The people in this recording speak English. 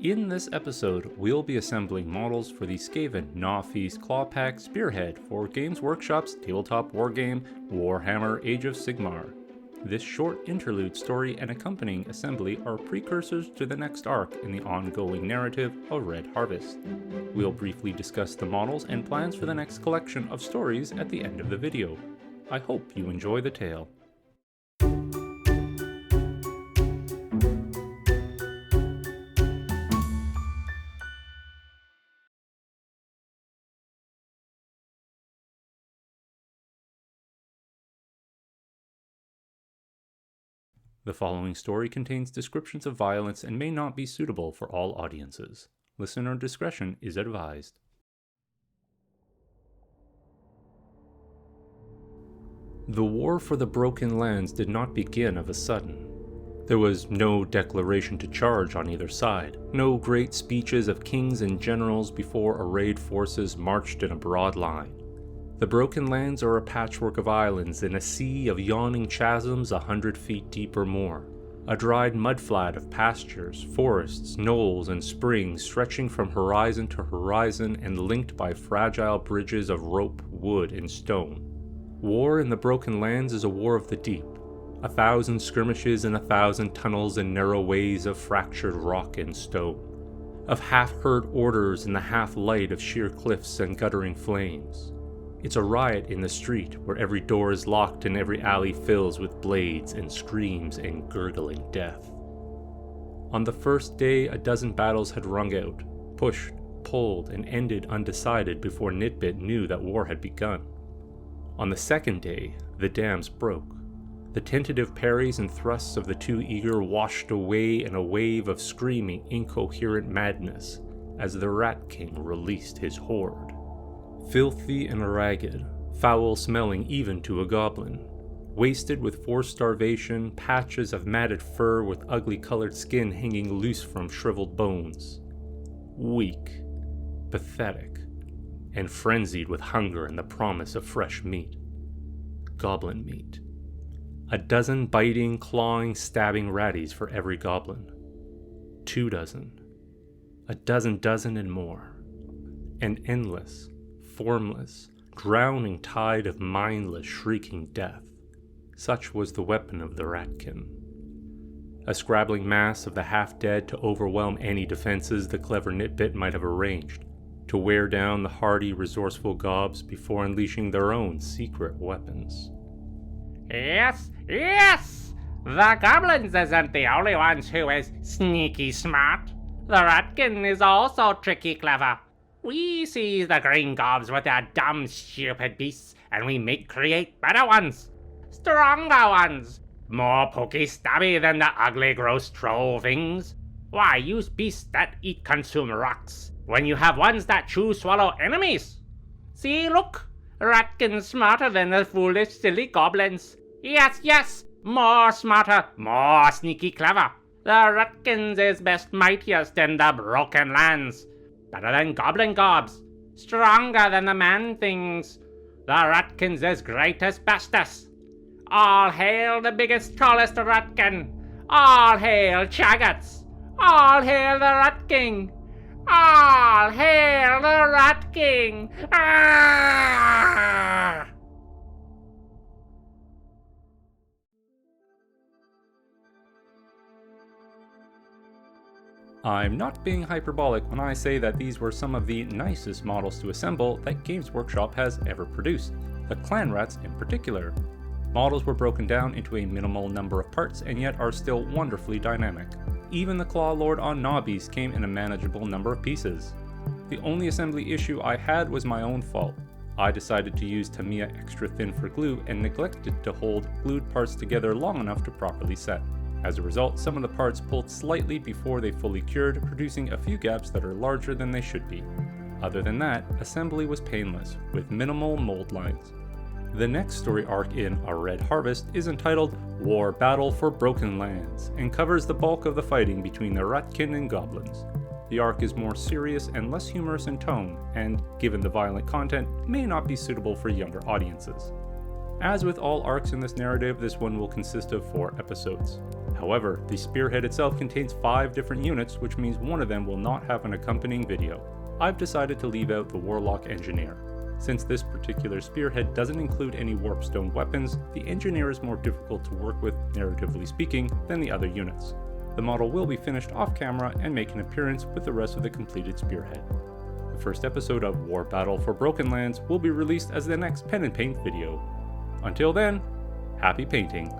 In this episode, we'll be assembling models for the Skaven Gnawfeast Clawpack Spearhead for Games Workshop's tabletop wargame Warhammer Age of Sigmar. This short interlude story and accompanying assembly are precursors to the next arc in the ongoing narrative of Red Harvest. We'll briefly discuss the models and plans for the next collection of stories at the end of the video. I hope you enjoy the tale. The following story contains descriptions of violence and may not be suitable for all audiences. Listener discretion is advised. The war for the Broken Lands did not begin of a sudden. There was no declaration to charge on either side, no great speeches of kings and generals before arrayed forces marched in a broad line. The Broken Lands are a patchwork of islands in a sea of yawning chasms 100 feet deep or more, a dried mudflat of pastures, forests, knolls, and springs stretching from horizon to horizon and linked by fragile bridges of rope, wood, and stone. War in the Broken Lands is a war of the deep, 1,000 skirmishes in 1,000 tunnels and narrow ways of fractured rock and stone, of half-heard orders in the half-light of sheer cliffs and guttering flames. It's a riot in the street where every door is locked and every alley fills with blades and screams and gurgling death. On the first day, a dozen battles had rung out, pushed, pulled, and ended undecided before Nitbit knew that war had begun. On the second day, the dams broke. The tentative parries and thrusts of the two eager washed away in a wave of screaming, incoherent madness as the Ratkin released his horde. Filthy and ragged, foul-smelling even to a goblin, wasted with forced starvation, patches of matted fur with ugly-colored skin hanging loose from shriveled bones. Weak, pathetic, and frenzied with hunger and the promise of fresh meat. Goblin meat. A dozen biting, clawing, stabbing ratties for every goblin. 2 dozen. A dozen and more. An endless, formless, drowning tide of mindless, shrieking death. Such was the weapon of the Ratkin. A scrabbling mass of the half-dead to overwhelm any defenses the clever Nitbit might have arranged, to wear down the hardy, resourceful gobs before unleashing their own secret weapons. Yes! The goblins isn't the only ones who is sneaky smart. The Ratkin is also tricky clever. We seize the green gobs with their dumb, stupid beasts, and we create better ones. Stronger ones. More pokey-stabby than the ugly, gross troll things. Why use beasts that consume rocks, when you have ones that swallow enemies? See, look. Ratkin's smarter than the foolish, silly goblins. Yes. More smarter, more sneaky clever. The Ratkins is best mightiest in the Broken Lands. Better than goblin gobs, stronger than the man things. The Ratkins is greatest bestest. All hail the biggest, tallest Ratkin. All hail Chagits. All hail the Rat King. All hail the Rat King. Ah! I'm not being hyperbolic when I say that these were some of the nicest models to assemble that Games Workshop has ever produced, the clan rats in particular. Models were broken down into a minimal number of parts and yet are still wonderfully dynamic. Even the Claw Lord on Gnawbeast came in a manageable number of pieces. The only assembly issue I had was my own fault. I decided to use Tamiya extra thin for glue and neglected to hold glued parts together long enough to properly set. As a result, some of the parts pulled slightly before they fully cured, producing a few gaps that are larger than they should be. Other than that, assembly was painless, with minimal mold lines. The next story arc in A Red Harvest is entitled War Battle for Broken Lands, and covers the bulk of the fighting between the Ratkin and goblins. The arc is more serious and less humorous in tone, and, given the violent content, may not be suitable for younger audiences. As with all arcs in this narrative, this one will consist of 4 episodes. However, the Spearhead itself contains 5 different units, which means one of them will not have an accompanying video. I've decided to leave out the Warlock Engineer. Since this particular Spearhead doesn't include any Warpstone weapons, the Engineer is more difficult to work with, narratively speaking, than the other units. The model will be finished off camera and make an appearance with the rest of the completed Spearhead. The first episode of War Battle for Broken Lands will be released as the next pen and paint video. Until then, happy painting!